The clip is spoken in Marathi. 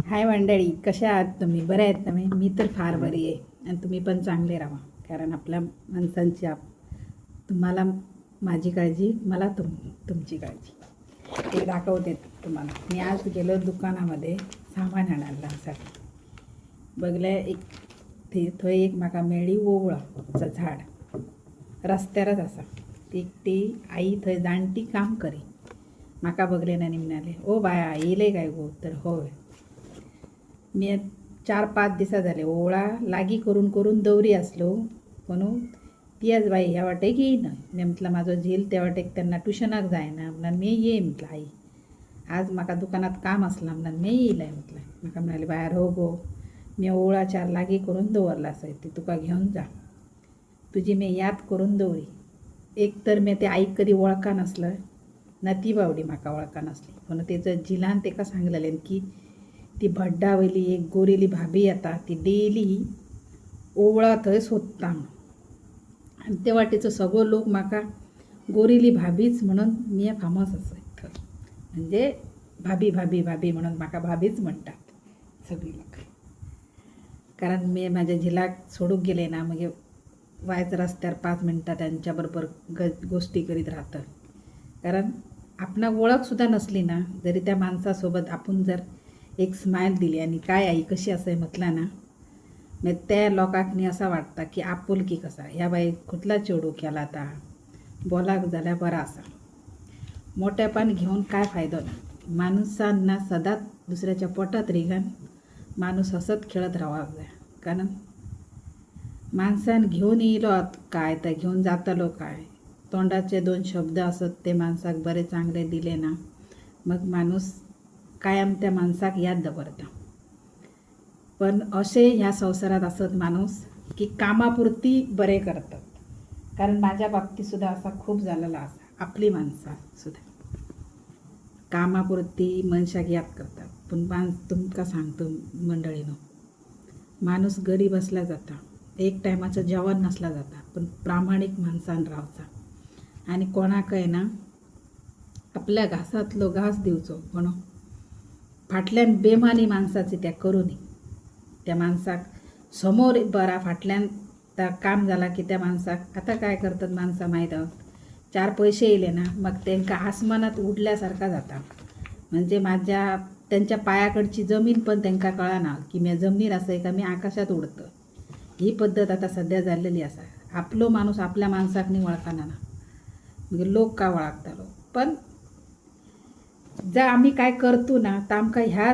हाय मंडळी, कशा आहात तुम्ही? बरे आहेत तुम्ही? मी तर फार बरी आहे आणि तुम्ही पण चांगले राहा. कारण आपल्या माणसांची तुम्हाला माझी काळजी, मला तुमची काळजी. ते दाखवते तुम्हाला. मी आज गेलो दुकानामध्ये सामान आणायसाठी. बघले थंय एक म्हाका मेळ्ळी ओवळाचं झाड रस्त्यारच आसा. ती आई थंय जाणटी काम करी. म्हाका बघले ना म्हणाले, ओ बाया येयले काय गो? तर होय. मी 4-5 दिसा झाले ओवळा लागी करून करून दवरी असलो म्हणून ती आज बाई ह्या वाटेक येईना. मी म्हटलं माझं झेल त्या वाटेक त्यांना ट्युशनाक जायना म्हणून मी ये म्हटलं आई आज म्हाका दुकानात काम असला म्हणून मी येयलाय म्हटलं. म्हाका म्हणाले बाहेर हो गो, मी ओवळा 4 लागी करून दवरला असं ती तुका घेऊन जा. तुझी मी याद करून दवरी. एक तर मी ते आईक कधी वळखा नसलं ना ती बावडी म्हाका वळखा नसली. म्हणून तेचं जिलान तेका सांगलेलें की ती भड्डावयली एक गोरेली भाभी येता ती डेली ओवळा थंय सोदता. आणि ते वाटेचो सगळो लोक म्हाका गोरेली भाभीच म्हणून मी फामस आसा थंय. म्हणजे भाभी भाभी भाभी म्हणून म्हाका भाभीच म्हणटात सगळी लोक. कारण मी माझ्या झिलाक सोडूक गेले ना मग वायच रस्त्यार 5 मिनटां त्यांच्या बरोबर गोष्टी करीत राहतं. कारण आपणाक ओळख सुद्धा नसली ना जरी त्या माणसासोबत आपण जर एक स्माईल दिली आणि काय आई कशी असं म्हटलं ना मग त्या लोकांनी असं वाटतं की आपुलकी कसा ह्या बाई कुठला चेडू केला आता बोलाक जाल्यार बरा असा. मोठेपण घेऊन काय फायदो ना. माणसांना सदांच दुसऱ्याच्या पोटात रिगान माणूस हसत खेळत राहावं जाय. कारण माणसान घेऊन येयलो काय तर घेऊन जातलो काय. तोंडाचे 2 शब्द असत ते माणसाक बरे चांगले दिले ना मग माणूस कायम त्या माणसाक याद दवरता. पण असे ह्या संसारात असत माणूस की कामापुरती बरे करतात. कारण माझ्या बाबतीत सुद्धा असा खूप झालेला असा. आपली माणसं सुद्धा कामापुरती मनशाक याद करतात. पण तुमका सांगतो मंडळीनो, माणूस गरीब असला जाता, एक टायमाचं जेवण नसला जाता, पण प्रामाणिक माणसान रावचा आणि कोणाकय ना आपल्या घासातलो घास दिवचो. म्हणून फाटल्यान बेमानी माणसाचे त्या करू नये. त्या माणसाक समोर बरा फाटल्यान त्या काम झाला की त्या माणसाक आता काय करतात माणसं माहीत आहोत 4 पैसे येले ना मग त्यांका आसमानात उडल्यासारखा जाता. म्हणजे त्यांच्या पायाकडची जमीन पण त्यांका कळना की मी जमीन असं का मी आकाशात उडतं. ही पद्धत आता सध्या झालेली असा. आपलो माणूस आपल्या माणसाकनी वळखाना ना म्हणजे लोक का वळखतालो. पण जर आम्ही काय करतो ना तर आमका ह्या